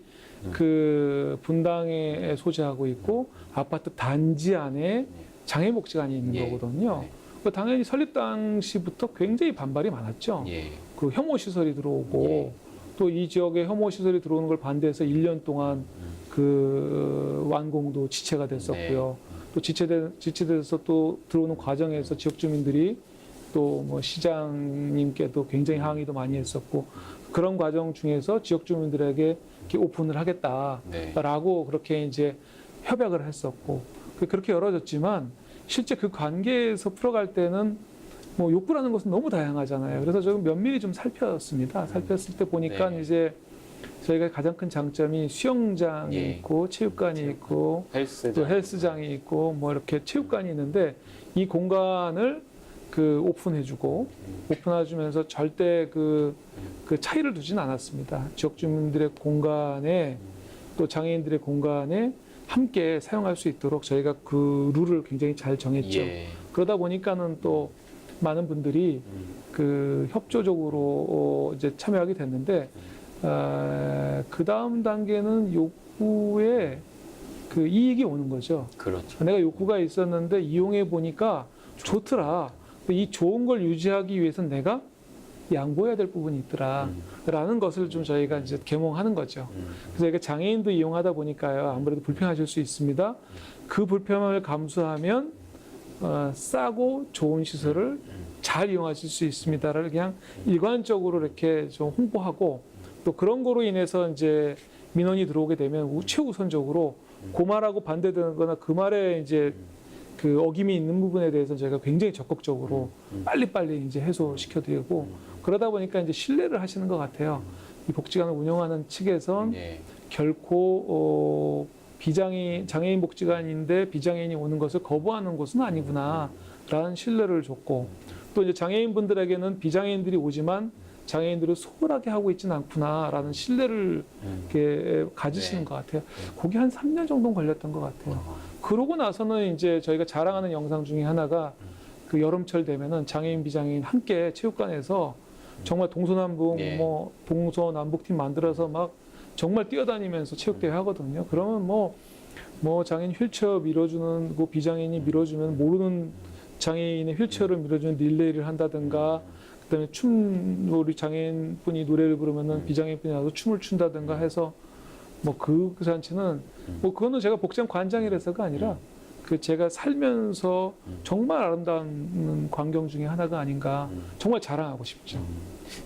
그 분당에 소재하고 있고 아파트 단지 안에 장애인 복지관이 있는 예. 거거든요. 네. 당연히 설립 당시부터 굉장히 반발이 많았죠. 예. 그 혐오 시설이 들어오고 예. 또 이 지역에 혐오 시설이 들어오는 걸 반대해서 1년 동안 그 완공도 지체가 됐었고요. 또 지체돼서 또 들어오는 과정에서 지역 주민들이 또 뭐 시장님께도 굉장히 항의도 많이 했었고 그런 과정 중에서 지역 주민들에게 이렇게 오픈을 하겠다라고 그렇게 이제 협약을 했었고 그렇게 열어졌지만 실제 그 관계에서 풀어갈 때는 뭐 욕구라는 것은 너무 다양하잖아요. 그래서 저는 면밀히 좀 살폈습니다. 살폈을 때 보니까 네. 이제 저희가 가장 큰 장점이 수영장이 예. 있고 체육관이 있고 헬스장. 또 헬스장이 있고 뭐 이렇게 체육관이 있는데 이 공간을 그 오픈해주고 오픈해주면서 절대 그 차이를 두진 않았습니다. 지역 주민들의 공간에 또 장애인들의 공간에 함께 사용할 수 있도록 저희가 그 룰을 굉장히 잘 정했죠. 예. 그러다 보니까는 또 많은 분들이 그 협조적으로 이제 참여하게 됐는데 그 다음 단계는 욕구에 그 이익이 오는 거죠. 그렇죠. 내가 욕구가 있었는데 이용해 보니까 좋더라. 이 좋은 걸 유지하기 위해서는 내가 양보해야 될 부분이 있더라라는 것을 좀 저희가 이제 계몽하는 거죠. 그래서 이게 장애인도 이용하다 보니까요. 아무래도 불편하실 수 있습니다. 그 불편함을 감수하면 싸고 좋은 시설을 잘 이용하실 수 있습니다를 그냥 일관적으로 이렇게 좀 홍보하고 또 그런 거로 인해서 이제 민원이 들어오게 되면 최우선적으로 그 말하고 반대되는 거나 그 말에 이제 그 어김이 있는 부분에 대해서 저희가 굉장히 적극적으로 빨리빨리 이제 해소시켜드리고 그러다 보니까 이제 신뢰를 하시는 것 같아요. 이 복지관을 운영하는 측에선 예. 결코 장애인 복지관인데 비장애인이 오는 것을 거부하는 곳은 아니구나라는 신뢰를 줬고 또 이제 장애인분들에게는 비장애인들이 오지만 장애인들을 소홀하게 하고 있지는 않구나라는 신뢰를 이렇게 가지시는 네. 것 같아요. 그게 한 3년 정도 걸렸던 것 같아요. 그러고 나서는 이제 저희가 자랑하는 영상 중에 하나가 그 여름철 되면은 장애인 비장애인 함께 체육관에서 정말 동서남북 예. 뭐 동서남북팀 만들어서 막 정말 뛰어다니면서 체육대회 하거든요. 그러면 뭐 장애인 휠체어 밀어주는 그 비장애인이 밀어주면 모르는 장애인의 휠체어를 밀어주는 릴레이를 한다든가, 그다음에 우리 장애인 분이 노래를 부르면은 비장애인 분이 나서 춤을 춘다든가 해서 뭐 그 잔치는 뭐 그거는 제가 복장 관장이라서가 아니라 그 제가 살면서 정말 아름다운 광경 중에 하나가 아닌가, 정말 자랑하고 싶죠.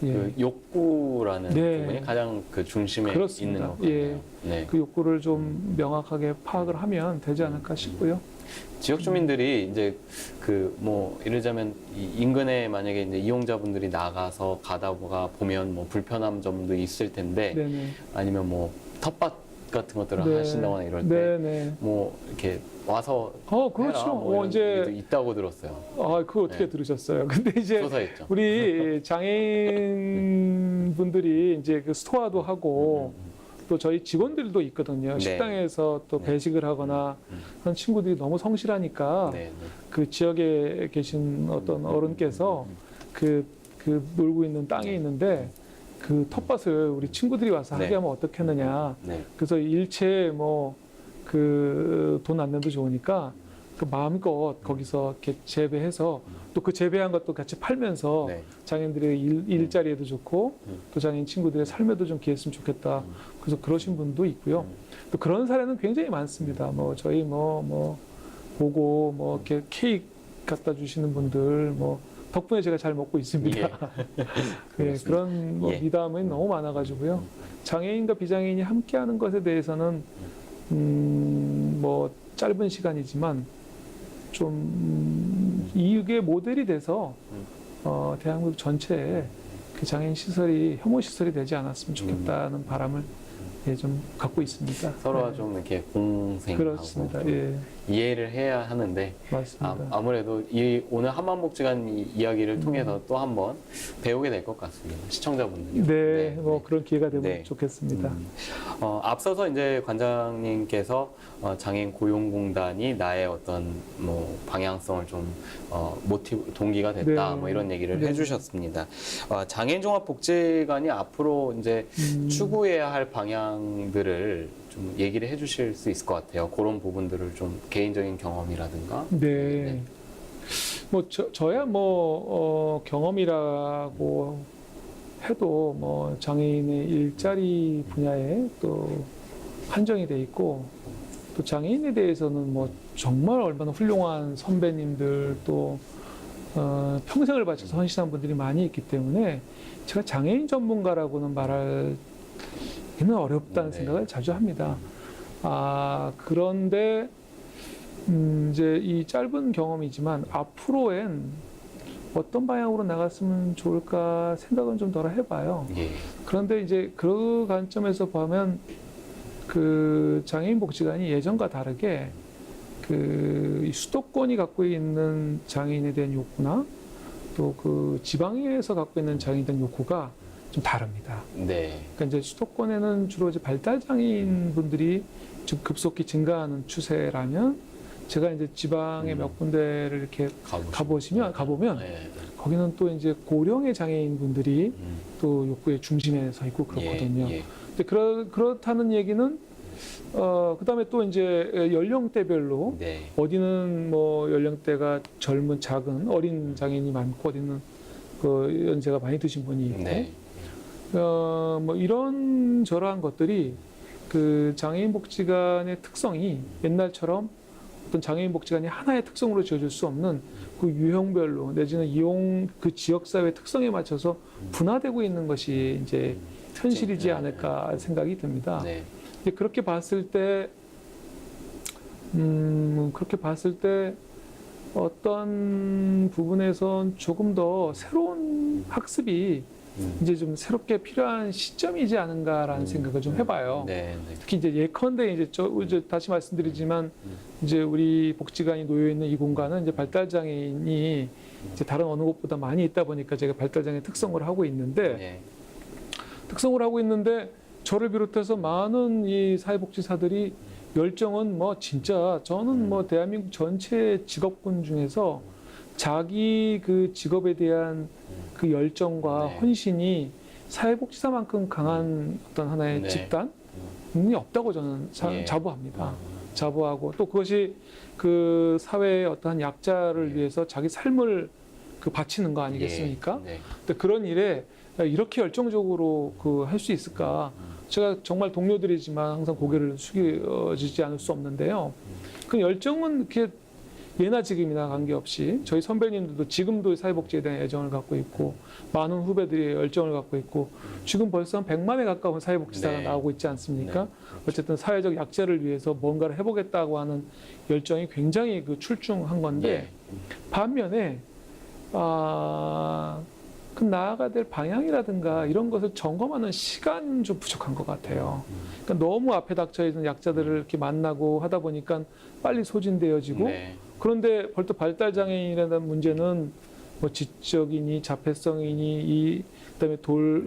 예. 그 욕구라는 네. 부분이 가장 그 중심에 그렇습니다. 있는 것 같아요. 예. 네. 그 욕구를 좀 명확하게 파악을 하면 되지 않을까 싶고요. 지역 주민들이 이제 그 뭐 이러자면 인근에 만약에 이제 이용자분들이 나가서 가다가 보면 뭐 불편한 점도 있을 텐데, 네네. 아니면 뭐 텃밭 같은 것들을 네. 하신다거나 이럴 때 네네. 뭐 이렇게 와서 그렇죠. 해라, 뭐 이런 이제 얘기도 있다고 들었어요. 그거 어떻게 네. 들으셨어요? 근데 이제 조사했죠. 우리 장애인 분들이 이제 그 스토어도 하고 또 저희 직원들도 있거든요. 네. 식당에서 또 네. 배식을 하거나 그런 친구들이 너무 성실하니까 네, 네. 그 지역에 계신 어떤 어른께서 그 놀고 있는 땅이 있는데 그 텃밭을 우리 친구들이 와서 네. 하게 하면 어떻겠느냐. 네. 그래서 일체 뭐 그 돈 안 내도 좋으니까 그 마음껏 거기서 이렇게 재배해서 또 그 재배한 것도 같이 팔면서 네. 장애인들의 일자리에도 좋고 또 장애인 친구들의 삶에도 좀 기했으면 좋겠다. 그래서 그러신 분도 있고요. 또 그런 사례는 굉장히 많습니다. 뭐 저희 뭐 보고 뭐 이렇게 케이크 갖다 주시는 분들 뭐 덕분에 제가 잘 먹고 있습니다. 예. 예, 그런 뭐 예. 미담이 너무 많아가지고요. 장애인과 비장애인이 함께하는 것에 대해서는 뭐 짧은 시간이지만 좀 이게 모델이 돼서 대한민국 전체에 그 장애인 시설이 혐오 시설이 되지 않았으면 좋겠다는 바람을 좀 갖고 있습니다. 서로가 네. 좀 이렇게 공생하고 그렇습니다. 좀 예, 이해를 해야 하는데, 맞습니다. 아무래도 오늘 한만복지관 이야기를 통해서 또 한번 배우게 될 것 같습니다. 시청자분들이. 네, 뭐 그런 기회가 되면 네. 좋겠습니다. 앞서서 이제 관장님께서 장애인 고용공단이 나의 어떤 뭐 방향성을 좀 동기가 됐다, 네. 뭐 이런 얘기를 네. 해주셨습니다. 장애인 종합복지관이 앞으로 이제 추구해야 할 방향들을 좀 얘기를 해주실 수 있을 것 같아요. 그런 부분들을 좀 개인적인 경험이라든가. 네. 뭐 저야 뭐 경험이라고 해도 뭐 장애인의 일자리 분야에 또 한정이 돼 있고, 또 장애인에 대해서는 뭐 정말 얼마나 훌륭한 선배님들 또 평생을 바쳐서 헌신한 분들이 많이 있기 때문에 제가 장애인 전문가라고는 말하기는 어렵다는 네. 생각을 자주 합니다. 그런데 이제 이 짧은 경험이지만 앞으로엔 어떤 방향으로 나갔으면 좋을까 생각은 좀 덜 해봐요. 예. 그런데 이제 그 관점에서 보면 그 장애인 복지관이 예전과 다르게 그 수도권이 갖고 있는 장애인에 대한 욕구나 또 그 지방에서 갖고 있는 장애인에 대한 욕구가 좀 다릅니다. 네. 그러니까 이제 수도권에는 주로 이제 발달 장애인 분들이 좀 급속히 증가하는 추세라면, 제가 이제 지방의 몇 군데를 이렇게 가보면 네. 거기는 또 이제 고령의 장애인 분들이 또 욕구의 중심에 서 있고 그렇거든요. 예. 근데 그렇다는 얘기는 그다음에 또 이제 연령대별로 네. 어디는 뭐 연령대가 젊은 작은 어린 장애인이 많고 어디는 그 연세가 많이 드신 분이 있고 네. 뭐 이런 저러한 것들이 그 장애인 복지관의 특성이 옛날처럼 어떤 장애인 복지관이 하나의 특성으로 지어질 수 없는 그 유형별로 내지는 이용 그 지역 사회 특성에 맞춰서 분화되고 있는 것이 이제 현실이지 않을까 생각이 듭니다. 네. 근데 그렇게 봤을 때 어떤 부분에선 조금 더 새로운 학습이 이제 좀 새롭게 필요한 시점이지 않은가라는 생각을 좀 해봐요. 네. 특히 이제 예컨대 이제 이제 다시 말씀드리지만 이제 우리 복지관이 놓여 있는 이 공간은 이제 발달 장애인이 이제 다른 어느 곳보다 많이 있다 보니까 제가 발달장애 특성을 하고 있는데 네. 저를 비롯해서 많은 이 사회복지사들이 열정은 뭐 진짜 저는 뭐 대한민국 전체 직업군 중에서 자기 그 직업에 대한 그 열정과 네. 헌신이 사회복지사만큼 강한 어떤 하나의 네. 집단이 없다고 저는 예. 자부합니다. 자부하고 또 그것이 그 사회의 어떠한 약자를 예. 위해서 자기 삶을 그 바치는 거 아니겠습니까? 예. 네. 근데 그런 일에 이렇게 열정적으로 그 할 수 있을까? 제가 정말 동료들이지만 항상 고개를 숙여지지 않을 수 없는데요. 그 열정은 이렇게 예나 지금이나 관계없이 저희 선배님들도 지금도 사회복지에 대한 애정을 갖고 있고 많은 후배들이 열정을 갖고 있고 지금 벌써 한 100만에 가까운 사회복지사가 네. 나오고 있지 않습니까? 네. 어쨌든 사회적 약자를 위해서 뭔가를 해보겠다고 하는 열정이 굉장히 그 출중한 건데 예. 반면에 그 나아가야 될 방향이라든가 이런 것을 점검하는 시간이 좀 부족한 것 같아요. 그러니까 너무 앞에 닥쳐 있는 약자들을 이렇게 만나고 하다 보니까 빨리 소진되어지고 네. 그런데 벌써 발달 장애인이라는 문제는 뭐 지적이니 자폐성이니 그다음에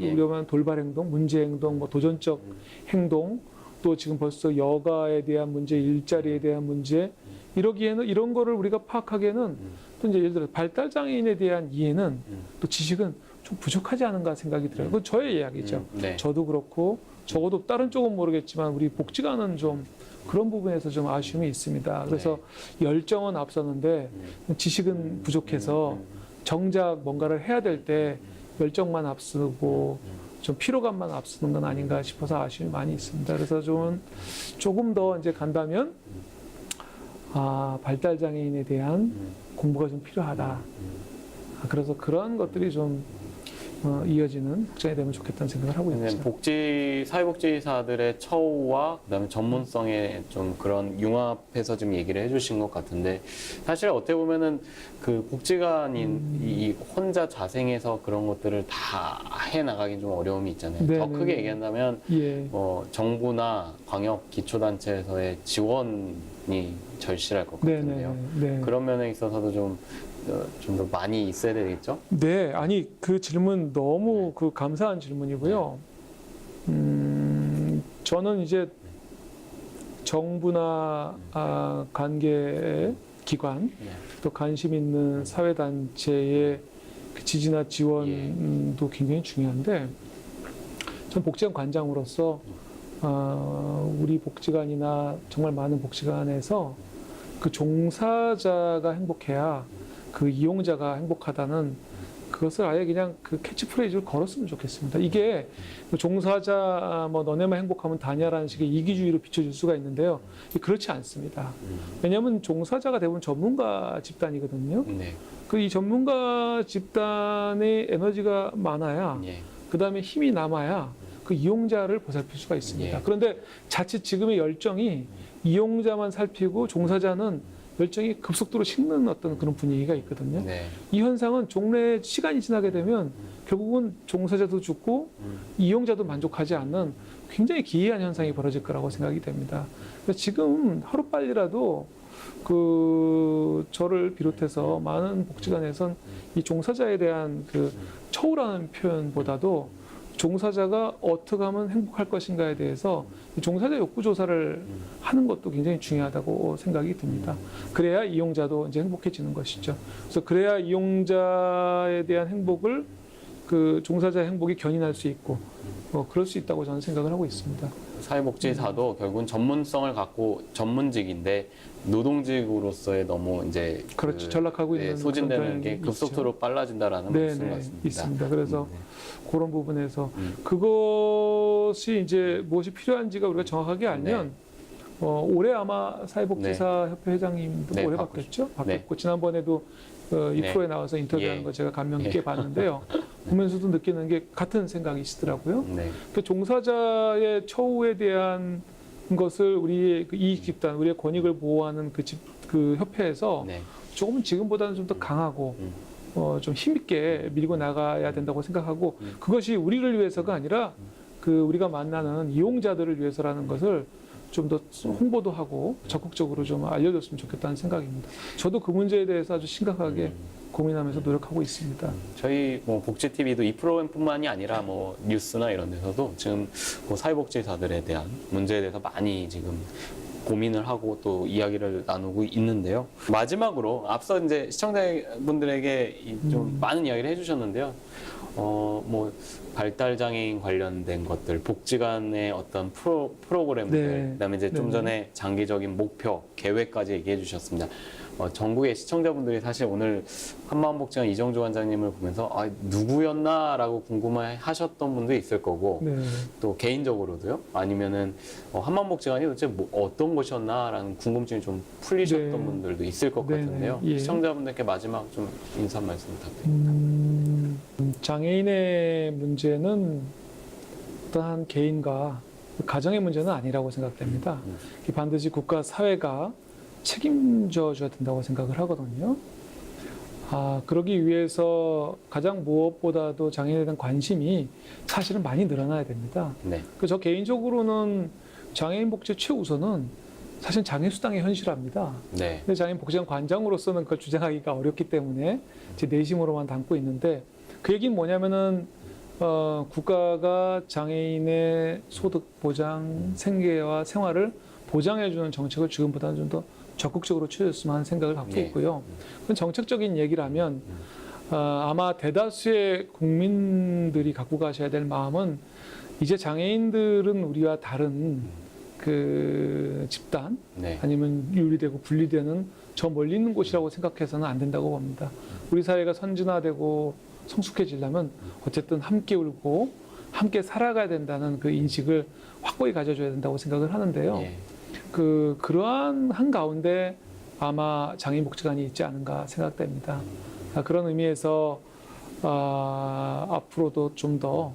예. 우려만 돌발 행동, 문제 행동, 뭐 도전적 행동 또 지금 벌써 여가에 대한 문제, 일자리에 대한 문제 이러기에는 이런 거를 우리가 파악하기에는 또 이제 예를 들어 발달 장애인에 대한 이해는 또 지식은 좀 부족하지 않은가 생각이 들어요. 그건 저의 이야기죠. 네. 저도 그렇고 적어도 다른 쪽은 모르겠지만 우리 복지관은 좀 그런 부분에서 좀 아쉬움이 있습니다. 그래서 열정은 앞서는데 지식은 부족해서 정작 뭔가를 해야 될 때 열정만 앞서고 좀 피로감만 앞서는 건 아닌가 싶어서 아쉬움이 많이 있습니다. 그래서 조금 더 이제 간다면 발달 장애인에 대한 공부가 좀 필요하다. 그래서 그런 것들이 좀 이어지는 복장이 되면 좋겠다는 생각을 하고 있습니다. 사회복지사들의 처우와 그다음에 전문성에 좀 그런 융합해서 지금 얘기를 해주신 것 같은데 사실 어떻게 보면은 그 복지관인 이 혼자 자생해서 그런 것들을 다 해 나가긴 좀 어려움이 있잖아요. 네, 더 네, 크게 네. 얘기한다면 예. 정부나 광역 기초단체에서의 지원이 절실할 것 같은데요. 네. 그런 면에 있어서도 좀 더 많이 있어야 되겠죠? 네, 아니 그 질문 너무 그 감사한 질문이고요. 저는 이제 정부나 관계 기관 또 관심 있는 사회 단체의 그 지지나 지원도 굉장히 중요한데, 전 복지관 관장으로서 우리 복지관이나 정말 많은 복지관에서 그 종사자가 행복해야 그 이용자가 행복하다는 그것을 아예 그냥 그 캐치프레이즈를 걸었으면 좋겠습니다. 이게 종사자 뭐 너네만 행복하면 다냐라는 식의 이기주의로 비춰질 수가 있는데요. 그렇지 않습니다. 왜냐하면 종사자가 대부분 전문가 집단이거든요. 네. 그 이 전문가 집단의 에너지가 많아야 예. 그 다음에 힘이 남아야 그 이용자를 보살필 수가 있습니다. 예. 그런데 자칫 지금의 열정이 이용자만 살피고 종사자는 열정이 급속도로 식는 어떤 그런 분위기가 있거든요. 네. 이 현상은 종래 시간이 지나게 되면 결국은 종사자도 죽고 이용자도 만족하지 않는 굉장히 기이한 현상이 벌어질 거라고 생각이 됩니다. 그래서 지금 하루빨리라도 그 저를 비롯해서 많은 복지관에선 이 종사자에 대한 그 처우라는 표현보다도 종사자가 어떻게 하면 행복할 것인가에 대해서 종사자 욕구 조사를 하는 것도 굉장히 중요하다고 생각이 듭니다. 그래야 이용자도 이제 행복해지는 것이죠. 그래서 그래야 이용자에 대한 행복을 그 종사자의 행복이 견인할 수 있고 그럴 수 있다고 저는 생각을 하고 있습니다. 사회복지사도 결국은 전문성을 갖고 전문직인데 노동직으로서의 너무 이제 그렇죠. 전락하고 있는 소진되는 그런 게 급속도로 빨라진다라는 네, 말씀 네, 같습니다. 있습니다. 그래서 그런 부분에서 그것이 이제 무엇이 필요한지가 우리가 정확하게 알면 올해 아마 사회복지사 협회 회장님도 네, 올해 바뀌었죠? 바뀌었고 지난번에도 이 네. 프로에 나와서 인터뷰하는 예. 거 제가 감명 깊게 봤는데요. 보면서도 느끼는 게 같은 생각이시더라고요. 네. 그 종사자의 처우에 대한 것을 우리의 그 이익 집단, 우리의 권익을 보호하는 그 협회에서 네. 조금 지금보다는 좀 더 강하고 좀 힘있게 밀고 나가야 된다고 생각하고 그것이 우리를 위해서가 아니라 그 우리가 만나는 이용자들을 위해서라는 것을 좀 더 홍보도 하고 적극적으로 좀 알려줬으면 좋겠다는 생각입니다. 저도 그 문제에 대해서 아주 심각하게 고민하면서 노력하고 있습니다. 저희 뭐 복지 TV도 이 프로그램뿐만이 아니라 뭐 뉴스나 이런 데서도 지금 뭐 사회복지사들에 대한 문제에 대해서 많이 지금 고민을 하고 또 이야기를 나누고 있는데요. 마지막으로 앞서 이제 시청자분들에게 좀 많은 이야기를 해주셨는데요. 뭐 발달 장애인 관련된 것들, 복지관의 어떤 프로그램들, 네. 그다음에 이제 좀 네. 전에 장기적인 목표, 계획까지 얘기해 주셨습니다. 전국의 시청자분들이 사실 오늘 한마음복지관 이정주 관장님을 보면서 누구였나라고 궁금해하셨던 분도 있을 거고 네. 또 개인적으로도요. 아니면은 한마음복지관이 도대체 뭐 어떤 곳이었나라는 궁금증이 좀 풀리셨던 네. 분들도 있을 것 네, 같은데요. 네. 예. 시청자분들께 마지막 좀 인사 말씀 부탁드립니다. 장애인의 문제는 어떠한 개인과 가정의 문제는 아니라고 생각됩니다. 반드시 국가 사회가 책임져 줘야 된다고 생각을 하거든요. 그러기 위해서 가장 무엇보다도 장애인에 대한 관심이 사실은 많이 늘어나야 됩니다. 네. 저 개인적으로는 장애인 복지 최우선은 사실 장애 수당의 현실화입니다. 네. 근데 장애인 복지관 관장으로서는 그걸 주장하기가 어렵기 때문에 제 내심으로만 담고 있는데 그 얘기는 뭐냐면은 국가가 장애인의 소득 보장, 생계와 생활을 보장해주는 정책을 지금보다는 좀 더 적극적으로 취해줬으면 하는 생각을 갖고 네. 있고요. 그건 정책적인 얘기라면 아마 대다수의 국민들이 갖고 가셔야 될 마음은 이제 장애인들은 우리와 다른 그 집단 네. 아니면 윤리되고 분리되는 저 멀리 있는 곳이라고 생각해서는 안 된다고 봅니다. 우리 사회가 선진화되고 성숙해지려면 어쨌든 함께 울고 함께 살아가야 된다는 그 인식을 확고히 가져줘야 된다고 생각을 하는데요. 예. 그러한 한가운데 아마 장애인 복지관이 있지 않은가 생각됩니다. 그런 의미에서 앞으로도 좀 더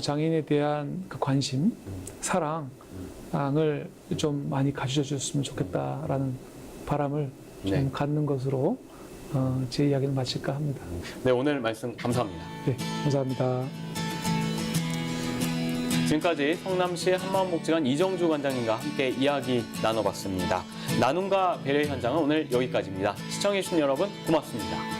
장애인에 대한 그 관심, 사랑을 좀 많이 가져다 줬으면 좋겠다라는 바람을 좀 네. 갖는 것으로 제 이야기를 마칠까 합니다. 네, 오늘 말씀 감사합니다. 네, 감사합니다. 지금까지 성남시 한마음복지관 이정주 관장님과 함께 이야기 나눠봤습니다. 나눔과 배려 현장은 오늘 여기까지입니다. 시청해주신 여러분 고맙습니다.